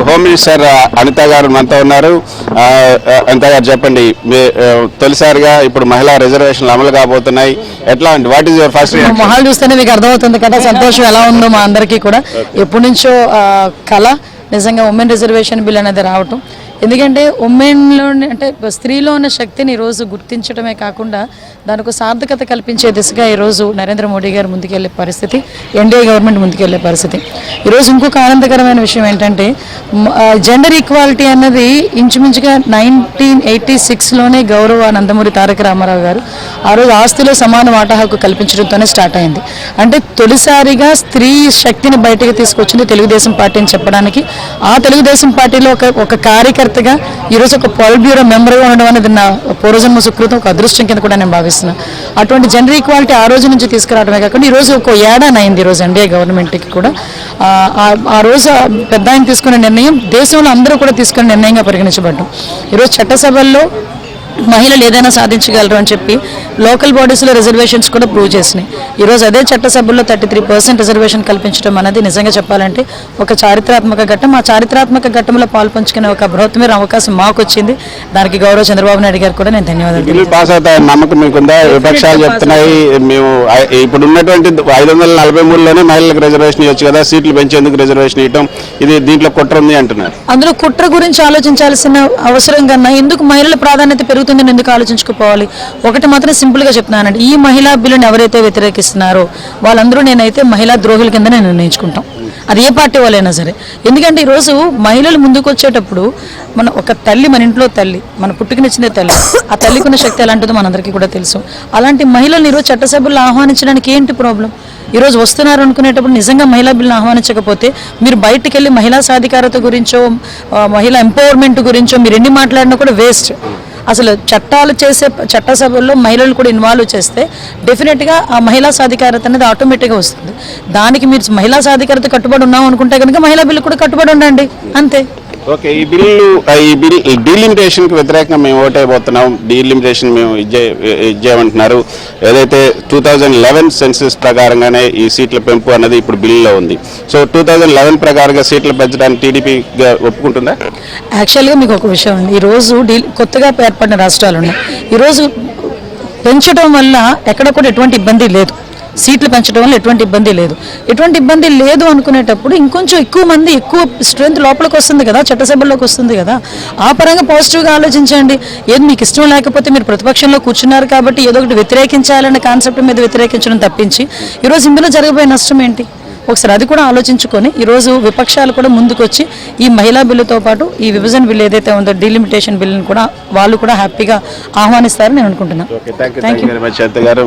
Home minister Anitha గారు మనతో ఉన్నారు. అనిత గారు చెప్పండి, తొలిసారిగా ఇప్పుడు మహిళా రిజర్వేషన్లు అమలు కాబోతున్నాయి. ఎట్లా అండి, what is your first reaction? మొహాలు చూస్తేనే మీకు అర్థమవుతుంది కదా సంతోషం ఎలా ఉందో మా అందరికీ కూడా. ఎప్పటి నుంచో కళ నిజంగా ఉమెన్ రిజర్వేషన్ బిల్ అనేది రావటం. ఎందుకంటే ఉమెన్లో అంటే స్త్రీలో ఉన్న శక్తిని ఈరోజు గుర్తించడమే కాకుండా దానికి సార్థకత కల్పించే దిశగా ఈరోజు నరేంద్ర మోడీ గారు ముందుకెళ్లే పరిస్థితి, ఎన్డీఏ గవర్నమెంట్ ముందుకెళ్లే పరిస్థితి. ఈరోజు ఇంకొక ఆనందకరమైన విషయం ఏంటంటే జెండర్ ఈక్వాలిటీ అన్నది ఇంచుమించుగా 1986లోనే గౌరవ నందమూరి తారక రామారావు గారు ఆ రోజు ఆస్తిలో సమాన వాటా హక్కు కల్పించడంతోనే స్టార్ట్ అయింది. అంటే తొలిసారిగా స్త్రీ శక్తిని బయటకు తీసుకొచ్చింది తెలుగుదేశం పార్టీ అని చెప్పడానికి. ఆ తెలుగుదేశం పార్టీలో ఒక కార్యకర్తగా ఈరోజు ఒక పాలిట్ బ్యూరో మెంబర్గా ఉండడం అనేది నా పూర్వజన్మ సుకృతం, ఒక అదృష్టం కింద కూడా నేను భావిస్తున్నాను. అటువంటి జెండర్ ఈక్వాలిటీ ఆ రోజు నుంచి తీసుకురావడమే కాకుండా ఈరోజు ఒక ఏడాది అయింది ఈరోజు ఎన్డీఏ గవర్నమెంట్కి కూడా. ఆ రోజు పెద్ద ఆయన తీసుకునే నిర్ణయం దేశంలో అందరూ కూడా తీసుకునే నిర్ణయంగా పరిగణించబడ్డాం. ఈరోజు చట్టసభల్లో మహిళలు ఏదైనా సాధించగలరు అని చెప్పి లోకల్ బాడీస్లో రిజర్వేషన్స్ కూడా ప్రూవ్ చేసినాయి. ఈరోజు అదే చట్టసభల్లో 33% రిజర్వేషన్ కల్పించడం అనేది నిజంగా చెప్పాలంటే ఒక చారిత్రాత్మక ఘట్టం. ఆ చారిత్రాత్మక ఘట్టంలో పాల్పంచుకునే ఒక బృహత్తమైన అవకాశం మాకు వచ్చింది. దానికి గౌరవ చంద్రబాబు నాయుడు గారు కూడా నేను ధన్యవాదాలు. పాస్ అవుతాయని నమ్మకం మీకుందా? విపక్షాలు చెప్తున్నాయి మేము ఇప్పుడు ఉన్నటువంటి 543లోనే మహిళలకు రిజర్వేషన్ ఇవ్వచ్చు కదా, సీట్లు పెంచేందుకు రిజర్వేషన్ ఇవ్వడం ఇది దీంట్లో కుట్ర ఉంది అంటున్నారు. అందులో కుట్ర గురించి ఆలోచించాల్సిన అవసరం కన్నా ఎందుకు మహిళల ప్రాధాన్యత పెరుగుతుందని ఎందుకు ఆలోచించుకోవాలి? ఒకటి మాత్రం సింపుల్గా చెప్తున్నానండి, ఈ మహిళా బిల్లుని ఎవరైతే వ్యతిరేకిస్తున్నారో వాళ్ళందరూ నేనైతే మహిళా ద్రోహుల కింద నేను నిర్ణయించుకుంటాం, అది ఏ పార్టీ వాళ్ళైనా సరే. ఎందుకంటే ఈరోజు మహిళలు ముందుకు వచ్చేటప్పుడు మన ఒక తల్లి, మన ఇంట్లో తల్లి, మన పుట్టుకనిచ్చిందే తల్లి, ఆ తల్లికి ఉన్న శక్తి ఎలాంటిదో మనందరికీ కూడా తెలుసు. అలాంటి మహిళలను ఈరోజు చట్టసభ్యులు ఆహ్వానించడానికి ఏంటి ప్రాబ్లం? ఈరోజు వస్తున్నారు అనుకునేటప్పుడు నిజంగా మహిళా బిల్లును ఆహ్వానించకపోతే మీరు బయటికి వెళ్ళి మహిళా సాధికారత గురించో మహిళా ఎంపవర్మెంట్ గురించో మీరు ఎన్ని మాట్లాడినా కూడా వేస్ట్. అసలు చట్టాలు చేసే చట్టసభల్లో మహిళలు కూడా ఇన్వాల్వ్ చేస్తే డెఫినెట్గా ఆ మహిళా సాధికారత అనేది ఆటోమేటిక్గా వస్తుంది. దానికి మీరు మహిళా సాధికారత కట్టుబడి ఉన్నాం అనుకుంటే కనుక మహిళా బిల్లు కూడా కట్టుబడి ఉండండి, అంతే. ఓకే, ఈ బిల్ డీలిమిటేషన్కి వ్యతిరేకంగా మేము ఓటైపోతున్నాం, డీలిమిటేషన్ మేము ఇచ్చేయమంటున్నారు. ఏదైతే 2011 సెన్సస్ ప్రకారంగానే ఈ సీట్ల పెంపు అన్నది ఇప్పుడు బిల్లులో ఉంది. సో 2011 ప్రకారంగా సీట్లు పెంచడానికి టీడీపీ ఒప్పుకుంటుందా? యాక్చువల్గా మీకు ఒక విషయం ఉంది, ఈరోజు కొత్తగా ఏర్పడిన రాష్ట్రాలు ఉన్నాయి. ఈరోజు పెంచడం వల్ల ఎక్కడ కూడా ఎటువంటి ఇబ్బంది లేదు, సీట్లు పెంచడం వల్ల ఎటువంటి ఇబ్బంది లేదు. ఎటువంటి ఇబ్బంది లేదు అనుకునేటప్పుడు ఇంకొంచెం ఎక్కువ మంది, ఎక్కువ స్ట్రెంత్ లోపలికి వస్తుంది కదా, చట్టసభల్లోకి వస్తుంది కదా. ఆ పరంగా పాజిటివ్గా ఆలోచించండి. ఏది మీకు ఇష్టం లేకపోతే మీరు ప్రతిపక్షంలో కూర్చున్నారు కాబట్టి ఏదో ఒకటి వ్యతిరేకించాలనే కాన్సెప్ట్ మీద వ్యతిరేకించడం తప్పించి ఈరోజు ఇందులో జరగబోయే నష్టం ఏంటి? ఒకసారి అది కూడా ఆలోచించుకొని ఈరోజు విపక్షాలు కూడా ముందుకొచ్చి ఈ మహిళా బిల్లుతో పాటు ఈ విభజన బిల్లు ఏదైతే ఉందో డీలిమిటేషన్ బిల్లును కూడా వాళ్ళు కూడా హ్యాపీగా ఆహ్వానిస్తారని నేను అనుకుంటున్నాను. Thank you very much Anitha గారు.